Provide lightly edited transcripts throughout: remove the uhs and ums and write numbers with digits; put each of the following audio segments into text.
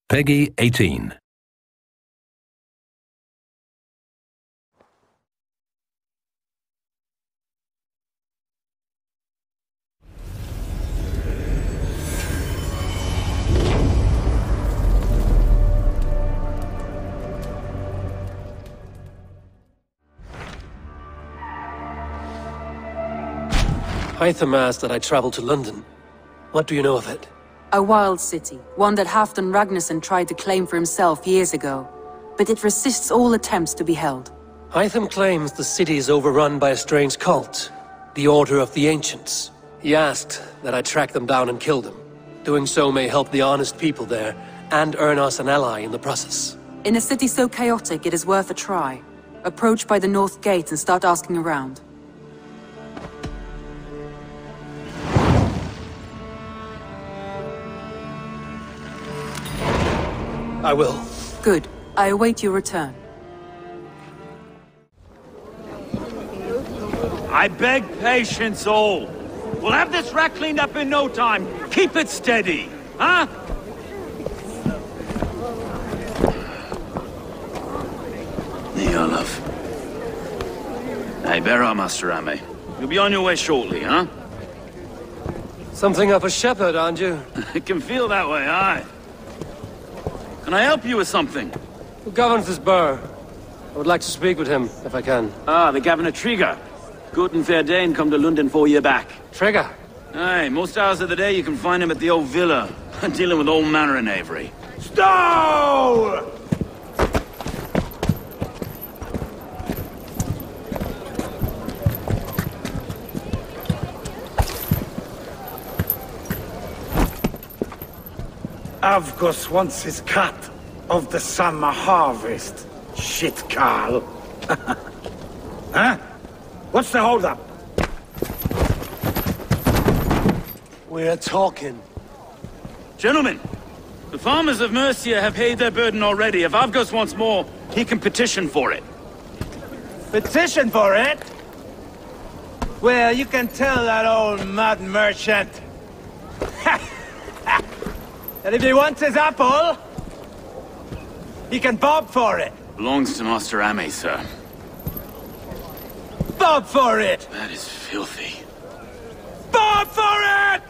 Peggy 18. Hytham asked that I travel to London. What do you know of it? A wild city, one that Halfdan Ragnarsson tried to claim for himself years ago. But it resists all attempts to be held. Hytham claims the city is overrun by a strange cult, the Order of the Ancients. He asked that I track them down and kill them. Doing so may help the honest people there, and earn us an ally in the process. In a city so chaotic, it is worth a try. Approach by the North Gate and start asking around. I will. Good. I await your return. I beg patience, all. We'll have this wreck cleaned up in no time. Keep it steady, huh? Niolov. Hey, bear up, Master Ame. You'll be on your way shortly, huh? Something of a shepherd, aren't you? It can feel that way, aye. Can I help you with something? Who governs this burr? I would like to speak with him, if I can. Ah, the Governor Trigger. Good and fair Dane come to London 4 year back. Trigger? Aye, most hours of the day you can find him at the old villa, dealing with all manner in Avery. Stow! Avgos wants his cut of the summer harvest. Shit, Carl. Huh? What's the holdup? We're talking. Gentlemen, the farmers of Mercia have paid their burden already. If Avgos wants more, he can petition for it. Petition for it? Well, you can tell that old mud merchant. And if he wants his apple, he can bob for it. Belongs to Master Ame, sir. Bob for it! That is filthy. Bob for it!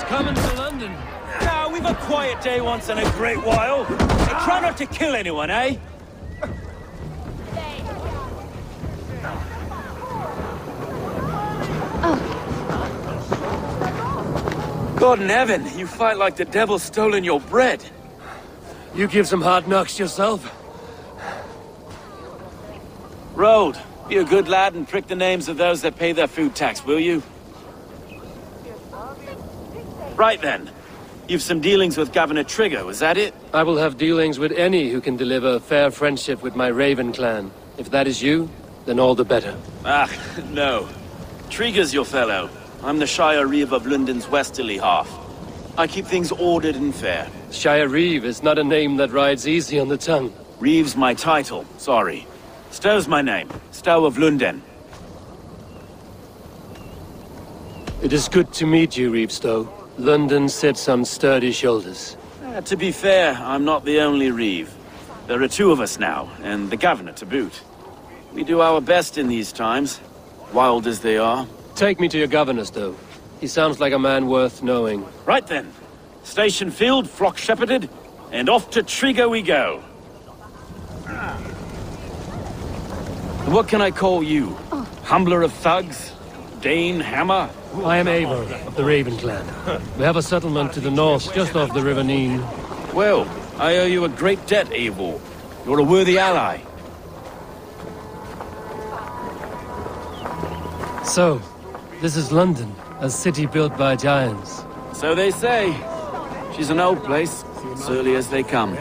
Coming to London. Nah, we've a quiet day once in a great while. And try not to kill anyone, eh? God in heaven, you fight like the devil's stolen your bread. You give some hard knocks yourself. Road, be a good lad and prick the names of those that pay their food tax, will you? Right then. You've some dealings with Governor Trigger, was that it? I will have dealings with any who can deliver a fair friendship with my Raven clan. If that is you, then all the better. Ah, no. Trigger's your fellow. I'm the Shire Reeve of London's westerly half. I keep things ordered and fair. Shire Reeve is not a name that rides easy on the tongue. Reeve's my title, sorry. Stow's my name. Stow of London. It is good to meet you, Reeve Stow. London sits on sturdy shoulders. To be fair, I'm not the only Reeve. There are two of us now, and the Governor to boot. We do our best in these times, wild as they are. Take me to your Governor, Stow. He sounds like a man worth knowing. Right then. Station filled, flock shepherded, and off to Trigger we go. What can I call you? Humbler of thugs? Dane, Hammer? I am Eivor of the Raven clan. We have a settlement to the north, just off the River Nene. Well, I owe you a great debt, Eivor. You're a worthy ally. So, this is London, a city built by giants. So they say. She's an old place, as early as they come.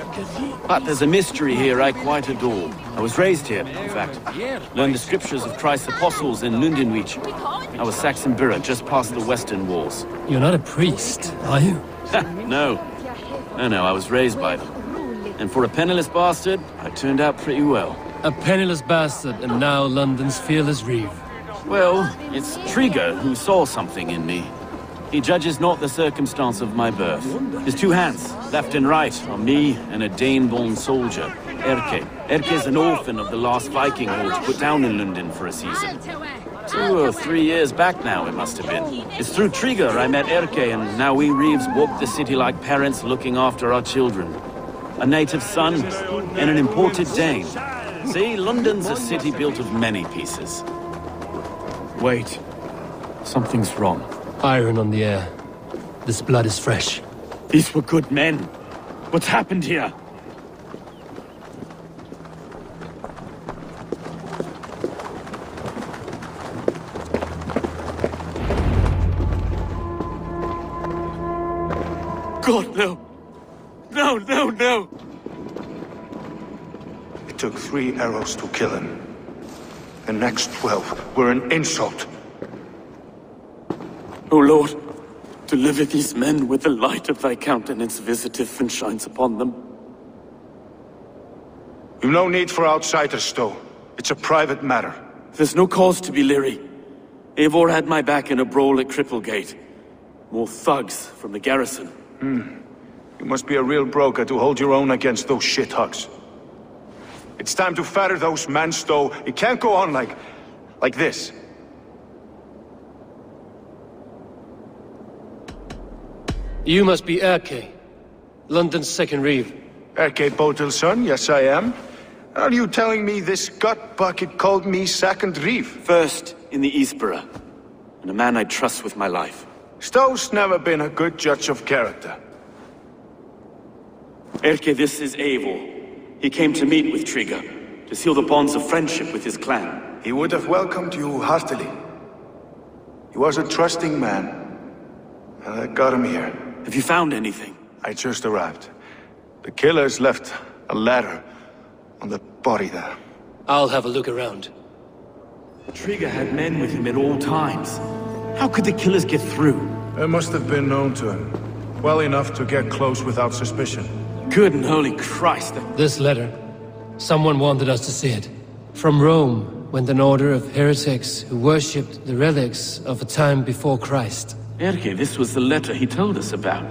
But there's a mystery here I quite adore. I was raised here, in fact. Learned the scriptures of Christ's apostles in Lundenwich. I was Saxon Borough, just past the western walls. You're not a priest, are you? No. No, I was raised by them. And for a penniless bastard, I turned out pretty well. A penniless bastard, and now London's fearless reeve. Well, it's Trigger who saw something in me. He judges not the circumstance of my birth. His two hands, left and right, are me and a Dane-born soldier, Erke. Erke's an orphan of the last Viking hordes put down in London for a season. 2 or 3 years back now, it must have been. It's through Trigger I met Erke, and now we Reeves walk the city like parents looking after our children. A native son and an imported Dane. See, London's a city built of many pieces. Wait. Something's wrong. Iron on the air. This blood is fresh. These were good men. What's happened here? God, no. No. It took 3 arrows to kill him. The next 12 were an insult. O Lord, deliver these men with the light of thy countenance visitive and shines upon them. You've no need for outsiders, though. It's a private matter. There's no cause to be leery. Eivor had my back in a brawl at Cripplegate. More thugs from the garrison. You must be a real broker to hold your own against those shithugs. It's time to fatter those men, Stowe. It can't go on like this. You must be Erke, London's second reeve. Erke Botel's son, yes I am. Are you telling me this gut bucket called me second reeve? First in the Eastborough, and a man I trust with my life. Stowe's never been a good judge of character. Erke, this is Eivor. He came to meet with Trigger, to seal the bonds of friendship with his clan. He would have welcomed you heartily. He was a trusting man, and that got him here. Have you found anything? I just arrived. The killers left a ladder on the body there. I'll have a look around. Trigger had men with him at all times. How could the killers get through? They must have been known to him. Well enough to get close without suspicion. Good and holy Christ. This letter. Someone wanted us to see it. From Rome went an order of heretics who worshipped the relics of a time before Christ. Erke, this was the letter he told us about.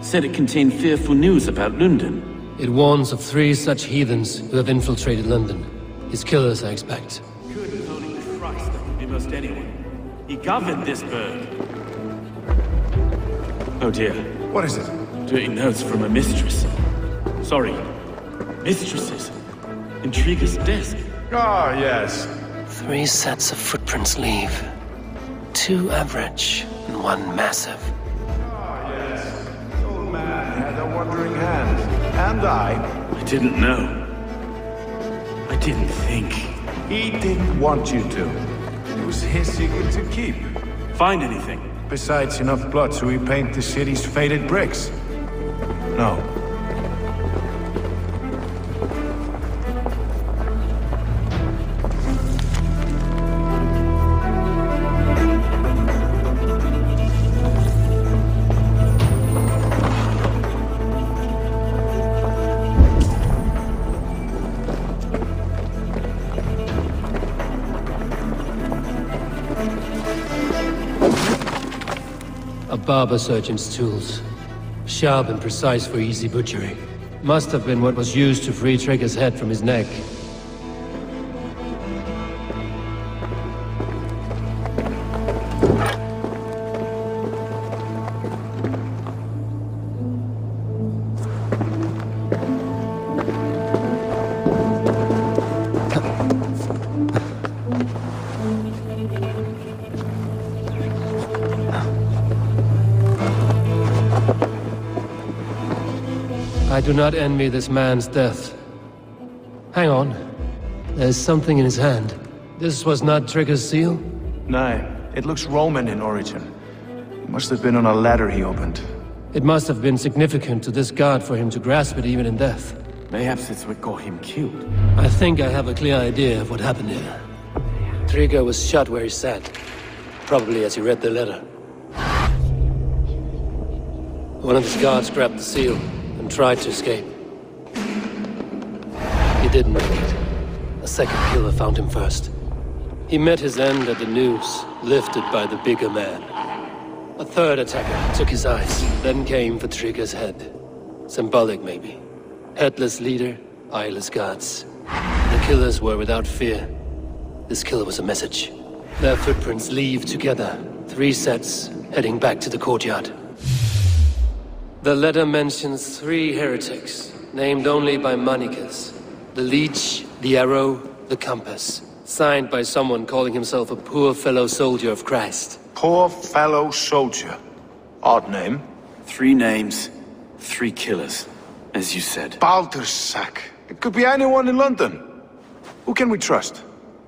Said it contained fearful news about London. It warns of 3 such heathens who have infiltrated London. His killers, I expect. Good and holy Christ, that could be most anyone. He governed this burg. Oh dear. What is it? Dirty notes from a mistress. Sorry, mistresses. In Trigger's desk. Ah, yes. 3 sets of footprints leave. 2 average and 1 massive. Ah, yes. The old man had a wandering hand. And I didn't know. I didn't think. He didn't want you to. It was his secret to keep. Find anything? Besides enough blood to repaint the city's faded bricks. No. A barber surgeon's tools. Sharp and precise for easy butchery. Must have been what was used to free Trigger's head from his neck. I do not envy this man's death. Hang on. There's something in his hand. This was not Trigger's seal? No, it looks Roman in origin. It must have been on a ladder he opened. It must have been significant to this god for him to grasp it even in death. Perhaps it's what got him killed. I think I have a clear idea of what happened here. Trigger was shot where he sat, probably as he read the letter. One of his guards grabbed the seal and tried to escape. He didn't make it. A second killer found him first. He met his end at the noose, lifted by the bigger man. A third attacker took his eyes, then came for Trigger's head. Symbolic, maybe. Headless leader, eyeless gods. The killers were without fear. This killer was a message. Their footprints leave together, 3 sets, heading back to the courtyard. The letter mentions 3 heretics, named only by monikers. The Leech, the Arrow, the Compass. Signed by someone calling himself a poor fellow soldier of Christ. Poor fellow soldier. Odd name. 3 names, 3 killers, as you said. Baldersack. It could be anyone in London. Who can we trust?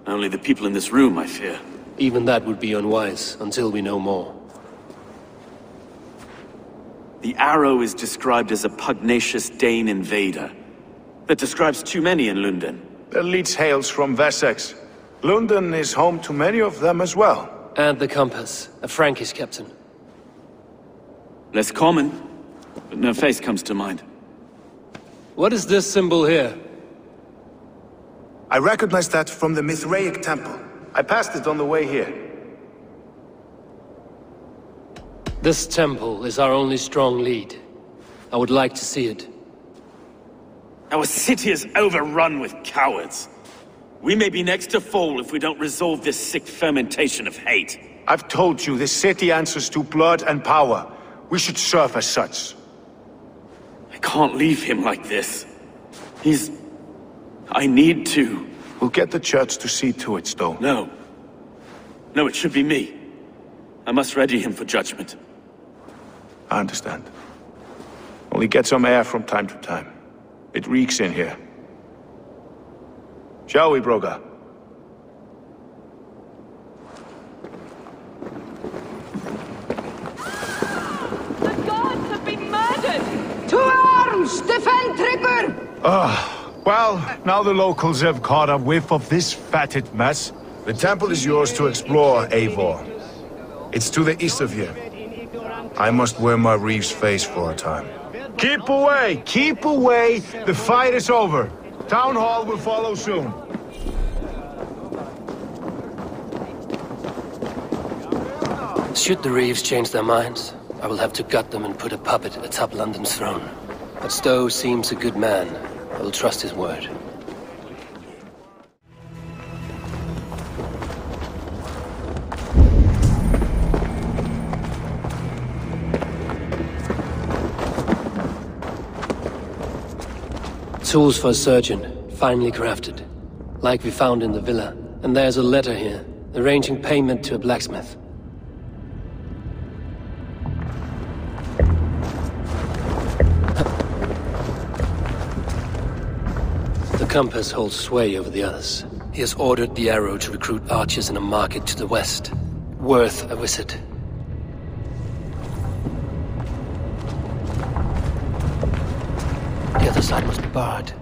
Only the people in this room, I fear. Even that would be unwise, until we know more. The Arrow is described as a pugnacious Dane invader. That describes too many in London. The Leech hails from Wessex. London is home to many of them as well. And the Compass, a Frankish captain. Less common, but no face comes to mind. What is this symbol here? I recognize that from the Mithraic temple. I passed it on the way here. This temple is our only strong lead. I would like to see it. Our city is overrun with cowards. We may be next to fall if we don't resolve this sick fermentation of hate. I've told you, this city answers to blood and power. We should serve as such. I can't leave him like this. I need to. We'll get the church to see to it, Stone. No. No, it should be me. I must ready him for judgment. I understand. Only get some air from time to time. It reeks in here. Shall we, Broga? The gods have been murdered! To arms! Defend Trigger! Well, now the locals have caught a whiff of this fatted mess. The temple is yours to explore, Eivor. It's to the east of here. I must wear my Reeve's face for a time. Keep away! Keep away! The fight is over. Town Hall will follow soon. Should the Reeves change their minds, I will have to gut them and put a puppet atop London's throne. But Stowe seems a good man. I will trust his word. Tools for a surgeon, finely crafted. Like we found in the villa. And there's a letter here, arranging payment to a blacksmith. The Compass holds sway over the others. He has ordered the Arrow to recruit archers in a market to the west. Worth a visit. The other side must be barred.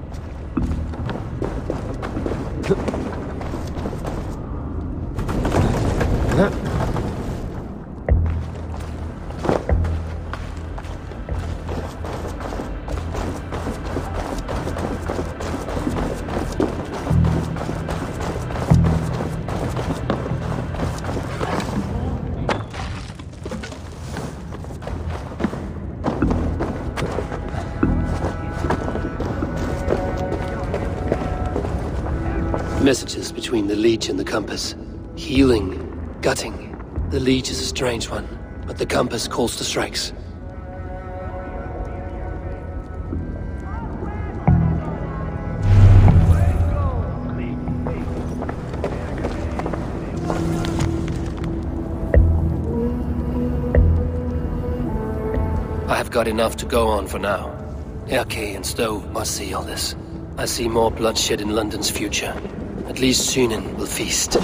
Messages between the Leech and the Compass. Healing, gutting. The Leech is a strange one, but the Compass calls the strikes. I have got enough to go on for now. Erke and Stowe must see all this. I see more bloodshed in London's future. At least Sunan will feast.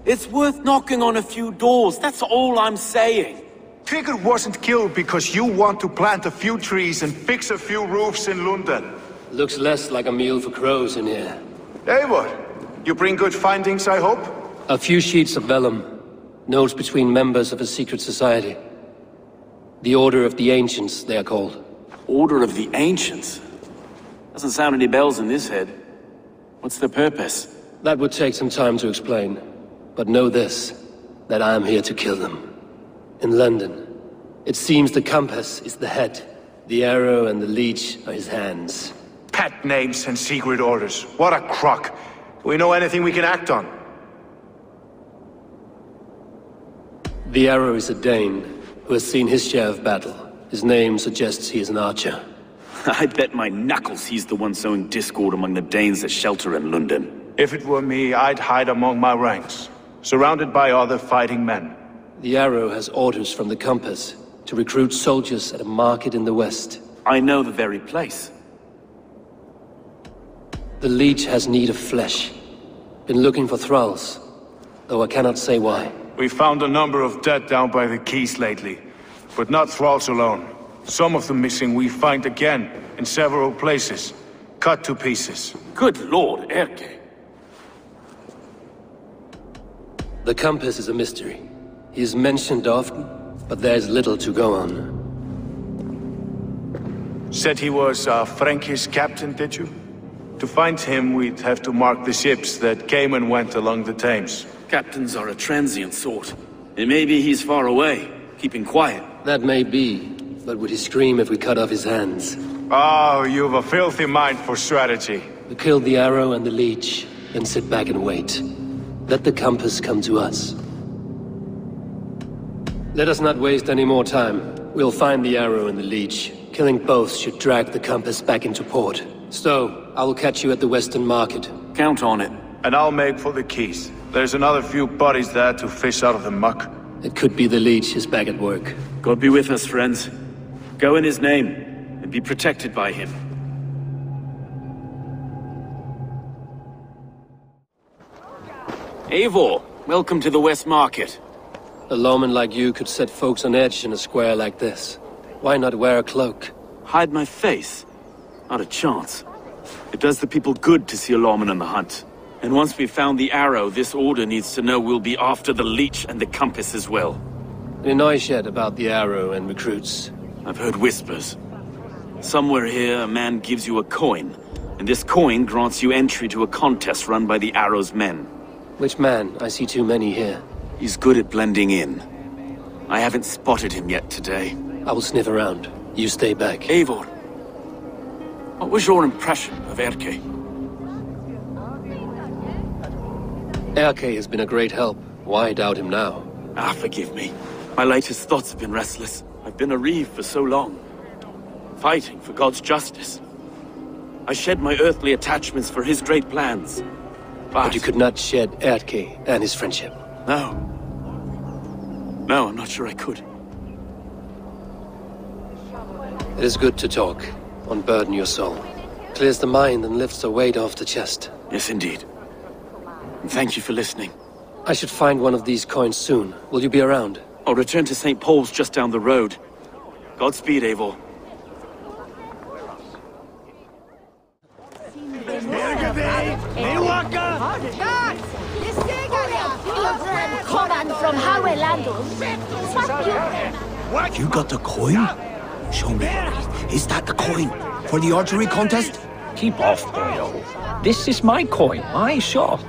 It's worth knocking on a few doors, that's all I'm saying. Trigger wasn't killed because you want to plant a few trees and fix a few roofs in London. Looks less like a meal for crows in here. Eivor, you bring good findings, I hope? A few sheets of vellum. Notes between members of a secret society. The Order of the Ancients, they are called. Order of the Ancients? Doesn't sound any bells in this head. What's their purpose? That would take some time to explain. But know this, that I am here to kill them. In London, it seems the compass is the head. The arrow and the leech are his hands. Pet names and secret orders. What a crock. Do we know anything we can act on? The arrow is a Dane, who has seen his share of battle. His name suggests he is an archer. I bet my knuckles he's the one sowing discord among the Danes that shelter in London. If it were me, I'd hide among my ranks, surrounded by other fighting men. The arrow has orders from the compass to recruit soldiers at a market in the west. I know the very place. The leech has need of flesh. Been looking for thralls, though I cannot say why. We found a number of dead down by the quays lately, but not thralls alone. Some of the missing we find again in several places, cut to pieces. Good lord, Erke. The compass is a mystery. He is mentioned often, but there is little to go on. Said he was a Frankish captain, did you? To find him, we'd have to mark the ships that came and went along the Thames. Captains are a transient sort. And maybe he's far away, keeping quiet. That may be, but would he scream if we cut off his hands? Oh, you've a filthy mind for strategy. We kill the arrow and the leech, then sit back and wait. Let the compass come to us. Let us not waste any more time. We'll find the arrow and the leech. Killing both should drag the compass back into port. So, I will catch you at the Western Market. Count on it. And I'll make for the quays. There's another few bodies there to fish out of the muck. It could be the leech is back at work. God be with us, friends. Go in his name, and be protected by him. Eivor, welcome to the West Market. A lawman like you could set folks on edge in a square like this. Why not wear a cloak? Hide my face? Not a chance. It does the people good to see a lawman on the hunt. And once we've found the arrow, this order needs to know we'll be after the leech and the compass as well. Any noise yet about the arrow and recruits? I've heard whispers. Somewhere here, a man gives you a coin, and this coin grants you entry to a contest run by the arrow's men. Which man? I see too many here. He's good at blending in. I haven't spotted him yet today. I will sniff around. You stay back. Eivor, what was your impression of Erke? Erke has been a great help. Why doubt him now? Ah, forgive me. My latest thoughts have been restless. I've been a reeve for so long. Fighting for God's justice. I shed my earthly attachments for his great plans. But you could not shed Erke and his friendship. No. No, I'm not sure I could. It is good to talk. Unburden your soul. Clears the mind and lifts a weight off the chest. Yes, indeed. And thank you for listening. I should find one of these coins soon. Will you be around? I'll return to St. Paul's just down the road. Godspeed, Eivor. Command from Harwe You got the coin? Show me. Is that the coin for the archery contest? Keep off, boyo. This is my coin, my shot.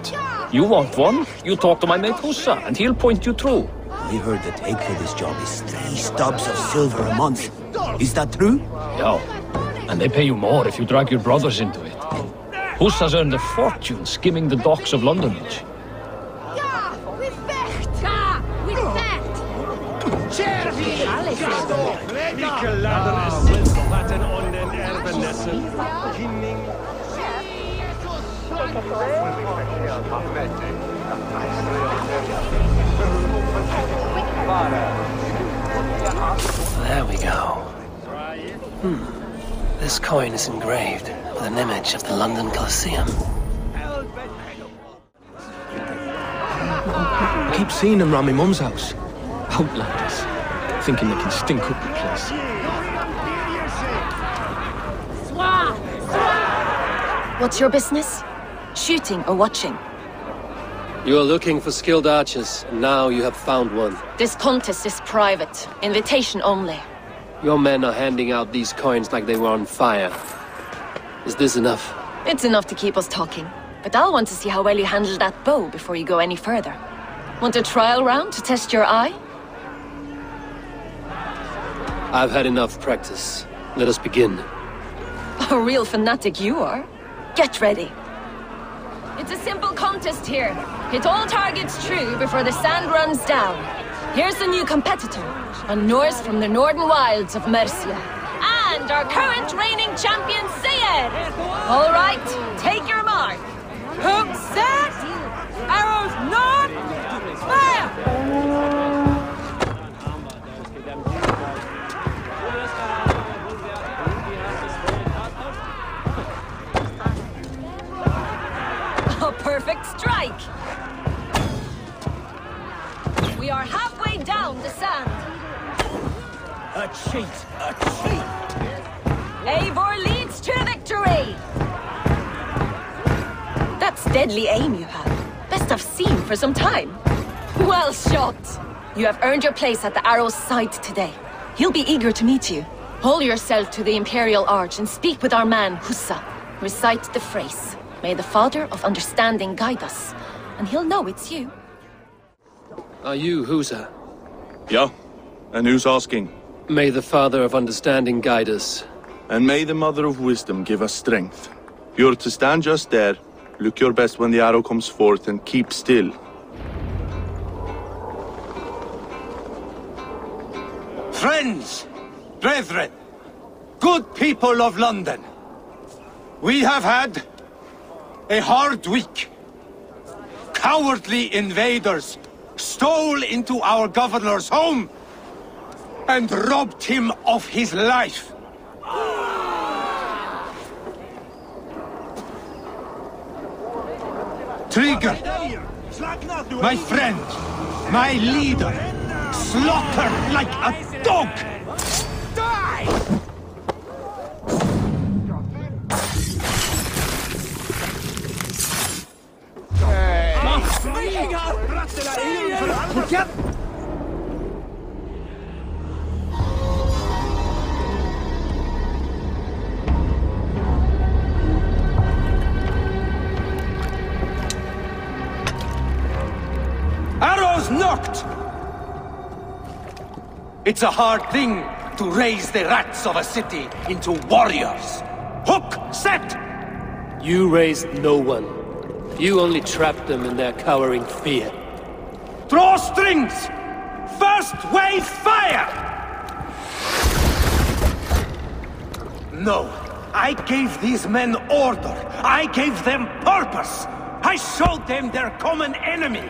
You want one? You talk to my mate Hussa, and he'll point you through. I heard the take for this job is 3 stubs of silver a month. Is that true? Yeah, and they pay you more if you drag your brothers into it. Hussa's earned a fortune skimming the docks of London each. There we go. This coin is engraved with an image of the London Colosseum. keep seeing them round my mum's house. Outlanders. Thinking they can stink up the place. What's your business? Shooting or watching? You are looking for skilled archers, and now you have found one. This contest is private. Invitation only. Your men are handing out these coins like they were on fire. Is this enough? It's enough to keep us talking. But I'll want to see how well you handle that bow before you go any further. Want a trial round to test your eye? I've had enough practice. Let us begin. A real fanatic you are. Get ready. It's a simple contest here. Hit all targets true before the sand runs down. Here's the new competitor, a Norse from the northern wilds of Mercia. And our current reigning champion, Seir! All right, take your mark. Hook set! Arrows not! Fire! A perfect strike! We are halfway down the sand. A cheat! A cheat! Eivor leads to victory! That's deadly aim you have. Best I've seen for some time. Well shot! You have earned your place at the Arrow's side today. He'll be eager to meet you. Hold yourself to the Imperial Arch and speak with our man, Hussa. Recite the phrase. May the Father of Understanding guide us. And he'll know it's you. Are you Husa? Yeah. And who's asking? May the Father of Understanding guide us. And may the Mother of Wisdom give us strength. You're to stand just there, look your best when the arrow comes forth, and keep still. Friends, brethren, good people of London, we have had a hard week. Cowardly invaders stole into our governor's home and robbed him of his life. Trigger, my friend, my leader, slaughtered like a dog! Die! Arrows knocked! It's a hard thing to raise the rats of a city into warriors. Hook, set! You raised no one. You only trapped them in their cowering fear. Draw strings! First wave fire! No, I gave these men order. I gave them purpose. I showed them their common enemy.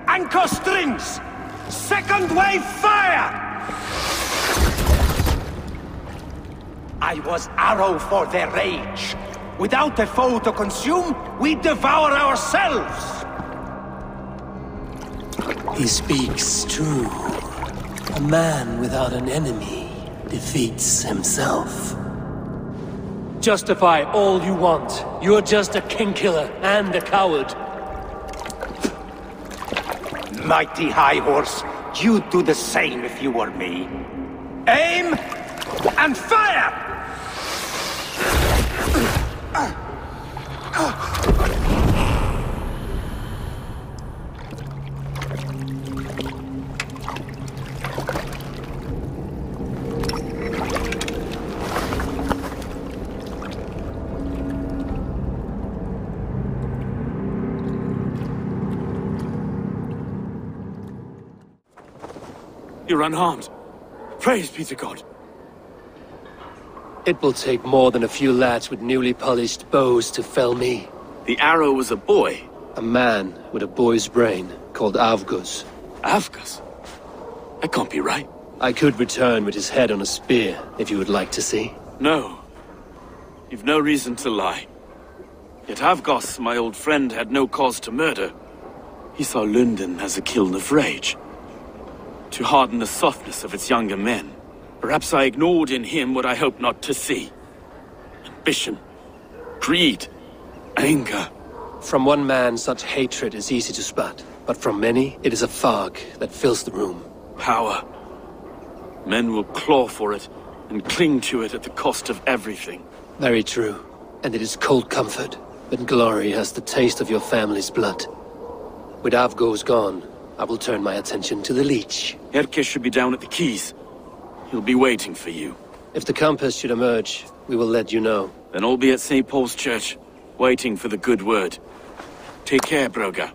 Anchor strings! Second wave fire! I was arrow for their rage. Without a foe to consume, we devour ourselves! He speaks true. A man without an enemy defeats himself. Justify all you want. You're just a king-killer and a coward. Mighty High Horse, you'd do the same if you were me. Aim and fire! You're unharmed. Praise be to God. It will take more than a few lads with newly polished bows to fell me. The arrow was a boy. A man with a boy's brain, called Avgus. Avgus? That can't be right. I could return with his head on a spear, if you would like to see. No. You've no reason to lie. Yet Avgos, my old friend, had no cause to murder. He saw London as a kiln of rage, to harden the softness of its younger men. Perhaps I ignored in him what I hoped not to see. Ambition, greed, anger. From one man, such hatred is easy to spot, but from many, it is a fog that fills the room. Power. Men will claw for it and cling to it at the cost of everything. Very true. And it is cold comfort, but glory has the taste of your family's blood. With Avgo's gone, I will turn my attention to the Leech. Erke should be down at the quays. He'll be waiting for you. If the Compass should emerge, we will let you know. Then I'll be at St. Paul's Church, waiting for the good word. Take care, Broga.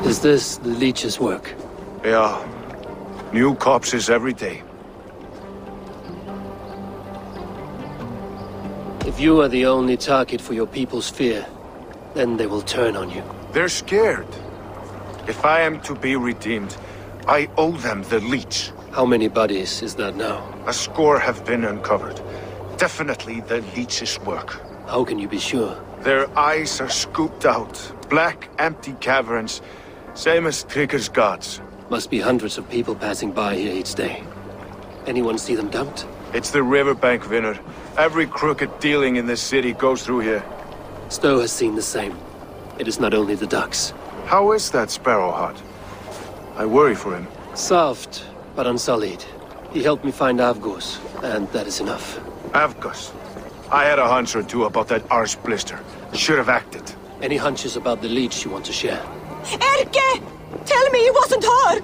Is this the Leech's work? Yeah. New corpses every day. If you are the only target for your people's fear, then they will turn on you. They're scared. If I am to be redeemed, I owe them the Leech. How many bodies is that now? A score have been uncovered. Definitely the Leech's work. How can you be sure? Their eyes are scooped out. Black, empty caverns. Same as Trigger's gods. Must be hundreds of people passing by here each day. Anyone see them dumped? It's the riverbank, Vinner. Every crooked dealing in this city goes through here. Stowe has seen the same. It is not only the ducks. How is that Sparrow hot? I worry for him. Soft, but unsullied. He helped me find Avgos, and that is enough. Avgos? I had a hunch or two about that arse blister. Should have acted. Any hunches about the Leech you want to share? Erke! Tell me it wasn't her!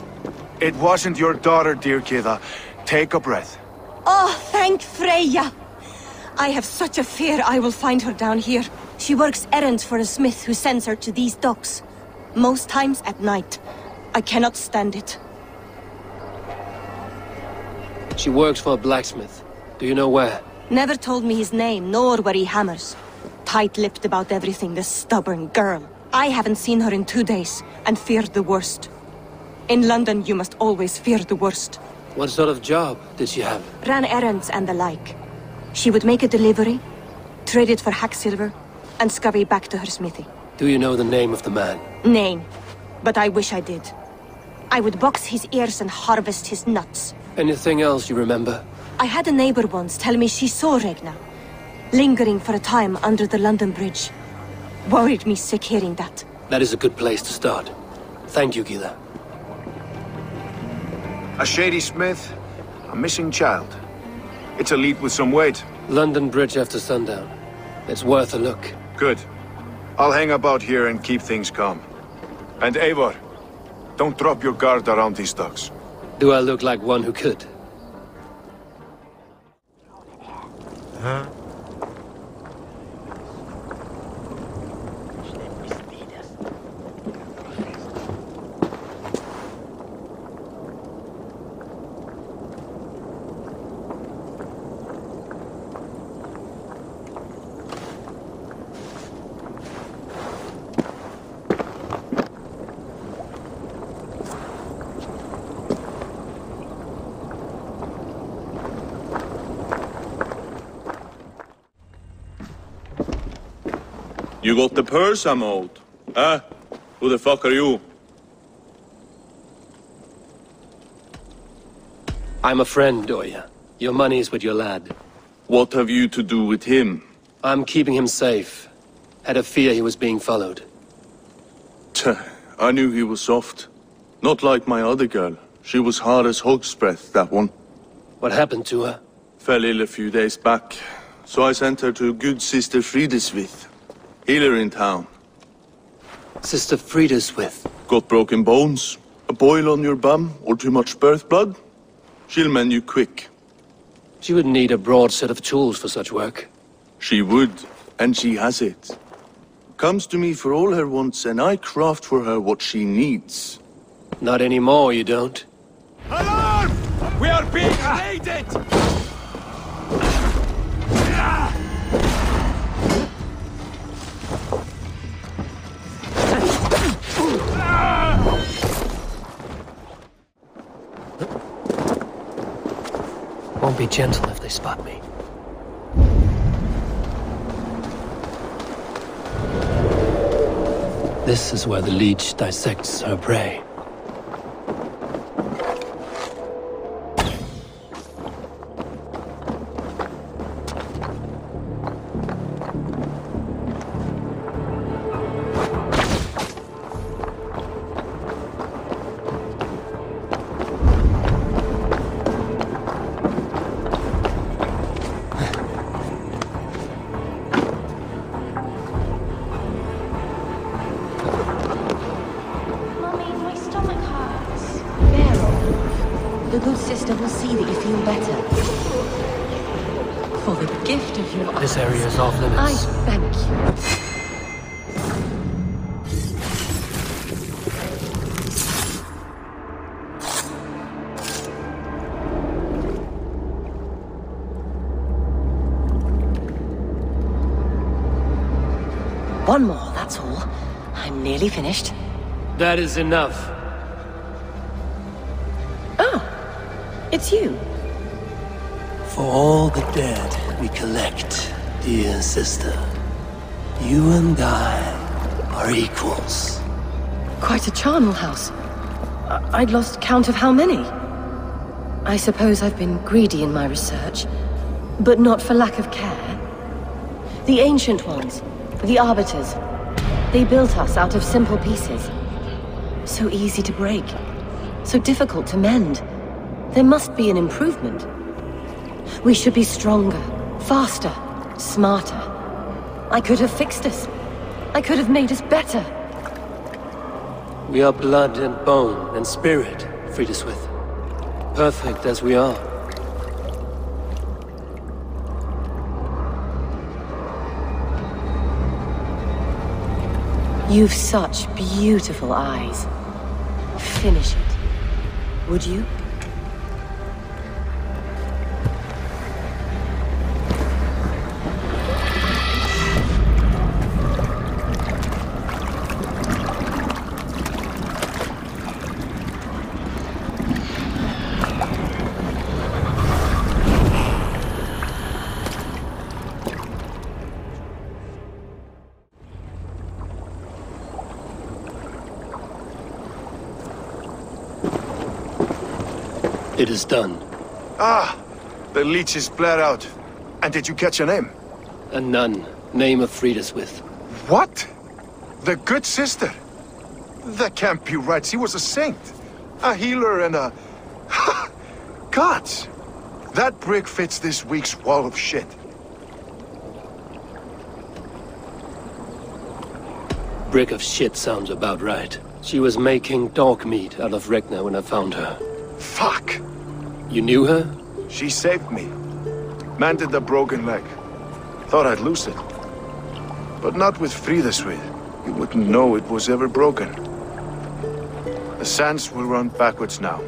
It wasn't your daughter, dear Kida. Take a breath. Oh, thank Freya. I have such a fear I will find her down here. She works errands for a smith who sends her to these docks. Most times at night. I cannot stand it. She works for a blacksmith. Do you know where? Never told me his name, nor where he hammers. Tight-lipped about everything, this stubborn girl. I haven't seen her in 2 days, and feared the worst. In London, you must always fear the worst. What sort of job did she have? Ran errands and the like. She would make a delivery, trade it for hack silver, and scurry back to her smithy. Do you know the name of the man? Name. But I wish I did. I would box his ears and harvest his nuts. Anything else you remember? I had a neighbor once tell me she saw Regna, lingering for a time under the London Bridge. Worried me sick hearing that. That is a good place to start. Thank you, Gila. A shady smith, a missing child. It's a lead with some weight. London Bridge after sundown. It's worth a look. Good. I'll hang about here and keep things calm. And Eivor, don't drop your guard around these docks. Do I look like one who could? Huh? You got the purse I'm owed? Huh? Who the fuck are you? I'm a friend, Oya. Your money's with your lad. What have you to do with him? I'm keeping him safe. Had a fear he was being followed. I knew he was soft. Not like my other girl. She was hard as hog's breath, that one. What happened to her? Fell ill a few days back. So I sent her to good Sister Frideswith. Healer in town. Sister Frideswith? Got broken bones, a boil on your bum, or too much birth blood? She'll mend you quick. She would need a broad set of tools for such work. She would, and she has it. Comes to me for all her wants, and I craft for her what she needs. Not anymore, you don't. Alarm! We are being raided! Won't be gentle if they spot me. This is where the leech dissects her prey. The good sister will see that you feel better. For the gift of your This area is off limits. I thank you. One more, that's all. I'm nearly finished. That is enough. It's you. For all the dead we collect, dear sister, you and I are equals. Quite a charnel house. I'd lost count of how many. I suppose I've been greedy in my research, but not for lack of care. The ancient ones, the arbiters, they built us out of simple pieces. So easy to break, so difficult to mend. There must be an improvement. We should be stronger, faster, smarter. I could have fixed us. I could have made us better. We are blood and bone and spirit, Friedeswith. Perfect as we are. You've such beautiful eyes. Finish it. Would you? It is done. Ah! The leech is bled out. And did you catch a name? A nun. Name of Friedeswith. What? The good sister? That can't be right. She was a saint. A healer and a... Gods! That brick fits this week's wall of shit. Brick of shit sounds about right. She was making dog meat out of Regna when I found her. Fuck! You knew her? She saved me. Mended the broken leg. Thought I'd lose it. But not with Friedeswith. You wouldn't know it was ever broken. The sands will run backwards now.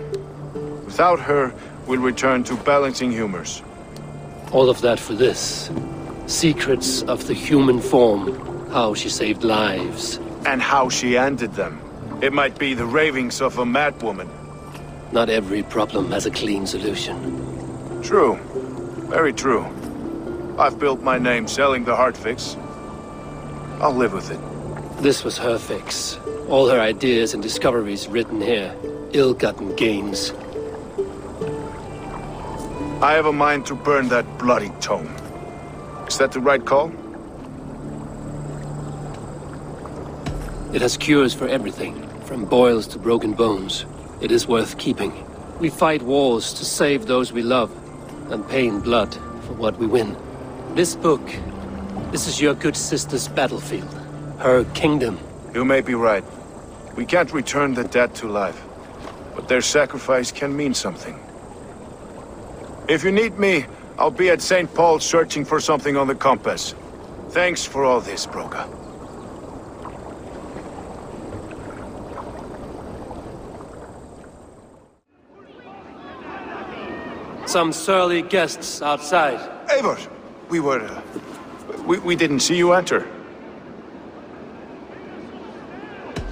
Without her, we'll return to balancing humors. All of that for this. Secrets of the human form. How she saved lives. And how she ended them. It might be the ravings of a madwoman. Not every problem has a clean solution. True. Very true. I've built my name selling the heart fix. I'll live with it. This was her fix. All her ideas and discoveries written here. Ill-gotten gains. I have a mind to burn that bloody tome. Is that the right call? It has cures for everything, from boils to broken bones. It is worth keeping. We fight wars to save those we love, and pay in blood for what we win. This book, this is your good sister's battlefield. Her kingdom. You may be right. We can't return the dead to life. But their sacrifice can mean something. If you need me, I'll be at St. Paul's searching for something on the compass. Thanks for all this, Broga. Some surly guests outside. Eivor! We didn't see you enter.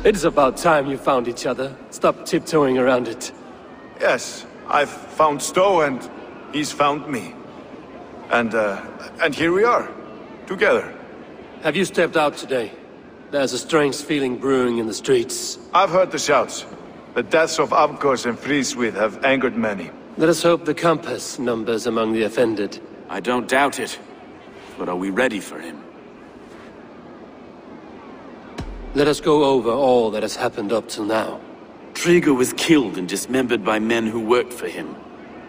It's about time you found each other. Stop tiptoeing around it. Yes, I've found Stowe and... he's found me. And here we are, together. Have you stepped out today? There's a strange feeling brewing in the streets. I've heard the shouts. The deaths of Avgos and Frieswith have angered many. Let us hope the Compass numbers among the offended. I don't doubt it. But are we ready for him? Let us go over all that has happened up till now. Triga was killed and dismembered by men who worked for him.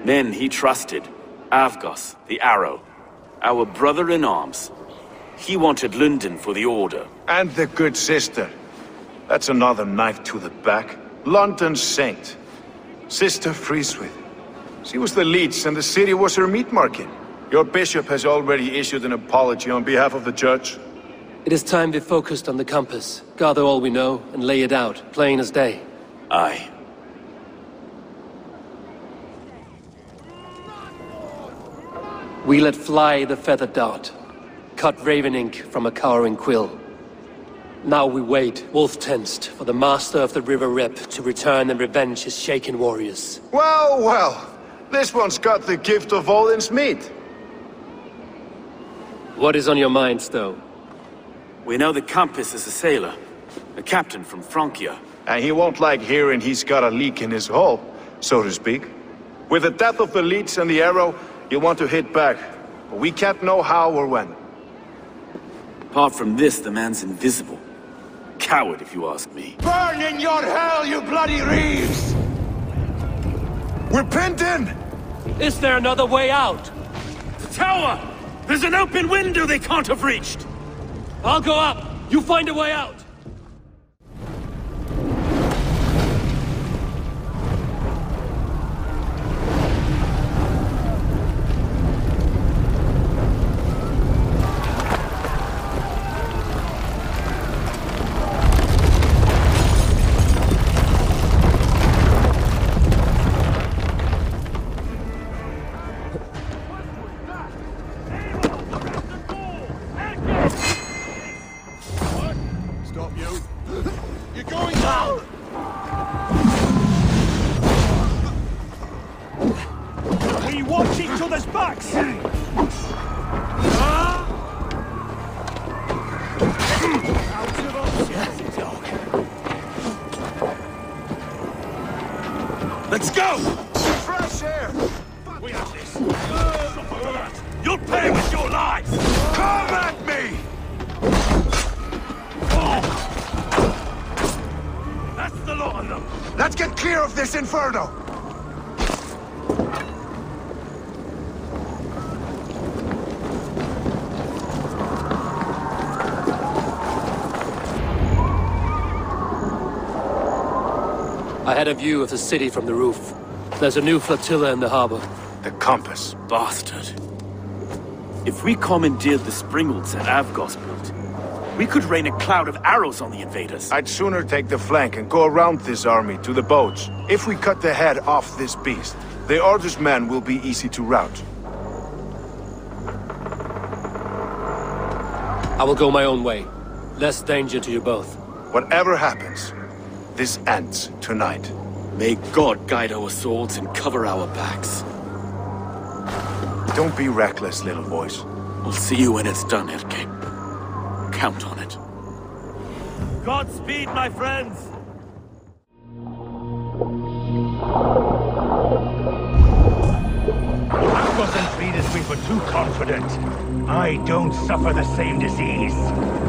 Men he trusted. Avgos, the Arrow. Our brother-in-arms. He wanted London for the Order. And the good sister. That's another knife to the back. London's saint. Sister Frieswith. She was the leech and the city was her meat market. Your bishop has already issued an apology on behalf of the church. It is time we focused on the Compass. Gather all we know and lay it out, plain as day. Aye. We let fly the feathered dart. Cut raven ink from a cowering quill. Now we wait, wolf-tensed, for the master of the River Rep to return and revenge his shaken warriors. Well, well. This one's got the gift of Odin's meat. What is on your minds, though? We know the Compass is a sailor. A captain from Francia. And he won't like hearing he's got a leak in his hull, so to speak. With the death of the leech and the Arrow, you want to hit back. But we can't know how or when. Apart from this, the man's invisible. Coward, if you ask me. Burn in your hell, you bloody reeves! We're pinned in! Is there another way out? The tower! There's an open window they can't have reached! I'll go up! You find a way out! Let's go! Fresh air! We have this. You'll pay with your lives! Come at me! That's the lot of them! Let's get clear of this inferno! I had a view of the city from the roof. There's a new flotilla in the harbor. The Compass. Bastard. If we commandeered the springholds that Avgos built, we could rain a cloud of arrows on the invaders. I'd sooner take the flank and go around this army to the boats. If we cut the head off this beast, the Order's men will be easy to rout. I will go my own way. Less danger to you both. Whatever happens, this ends tonight. May God guide our swords and cover our backs. Don't be reckless, little boys. We'll see you when it's done, Erke. Count on it. Godspeed, my friends! Avgos and Frieswith were too confident. I don't suffer the same disease.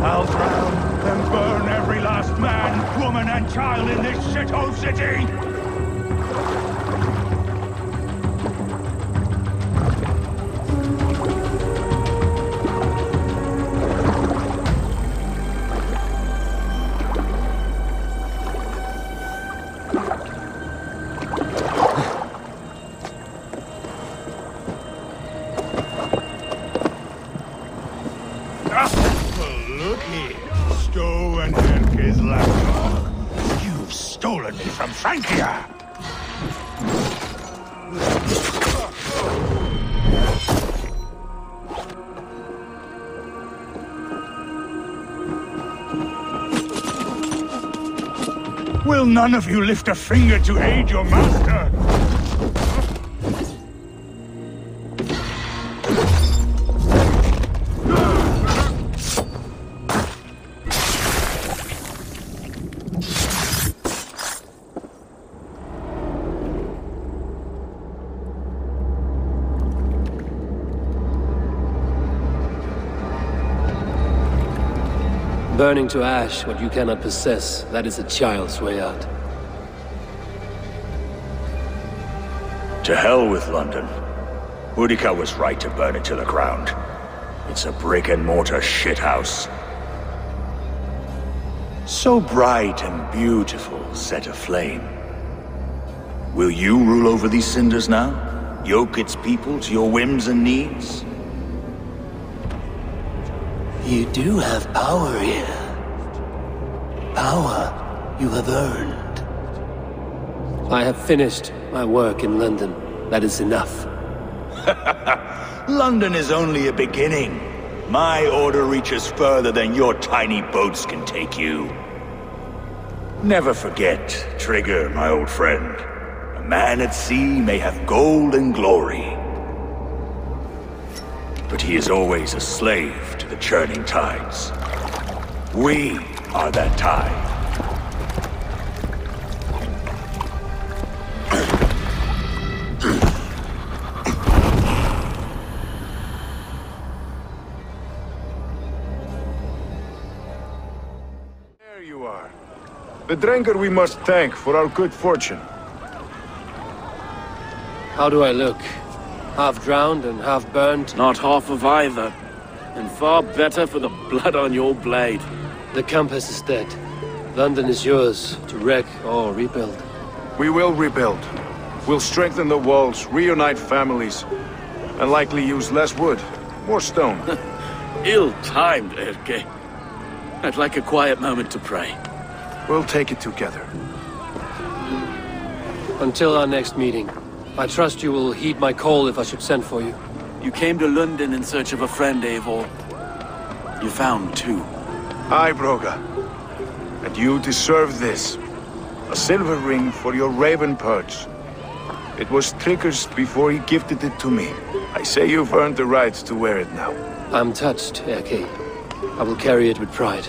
I'll drown and burn every last man, woman, and child in this shithole city! Look here, Stowe and Henke's lapdog. You've stolen me from Francia! Will none of you lift a finger to aid your master? Burning to ash what you cannot possess, that is a child's way out. To hell with London. Boudica was right to burn it to the ground. It's a brick-and-mortar shithouse. So bright and beautiful, set aflame. Will you rule over these cinders now? Yoke its people to your whims and needs? You do have power here. Power you have earned. I have finished my work in London. That is enough. London is only a beginning. My order reaches further than your tiny boats can take you. Never forget, Trigger, my old friend. A man at sea may have gold and glory, but he is always a slave to the churning tides. We are that tide. There you are. The Drenker we must thank for our good fortune. How do I look? Half drowned and half burnt? Not half of either. And far better for the blood on your blade. The compass is dead. London is yours, to wreck or rebuild. We will rebuild. We'll strengthen the walls, reunite families, and likely use less wood, more stone. Ill-timed, Erke. I'd like a quiet moment to pray. We'll take it together. Until our next meeting, I trust you will heed my call if I should send for you. You came to London in search of a friend, Eivor. You found two. Aye, Broga. And you deserve this. A silver ring for your raven perch. It was Trigger's before he gifted it to me. I say you've earned the right to wear it now. I'm touched, Erke. I will carry it with pride.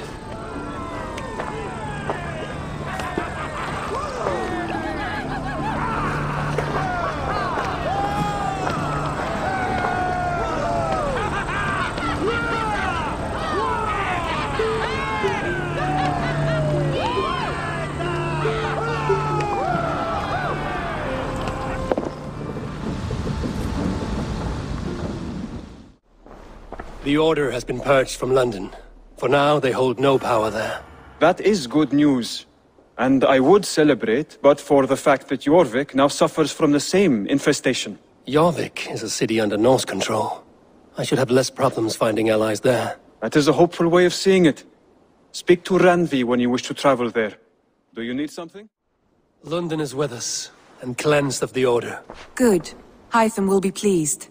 The Order has been purged from London. For now, they hold no power there. That is good news. And I would celebrate, but for the fact that Jorvik now suffers from the same infestation. Jorvik is a city under Norse control. I should have less problems finding allies there. That is a hopeful way of seeing it. Speak to Randvi when you wish to travel there. Do you need something? London is with us, and cleansed of the Order. Good. Hytham will be pleased.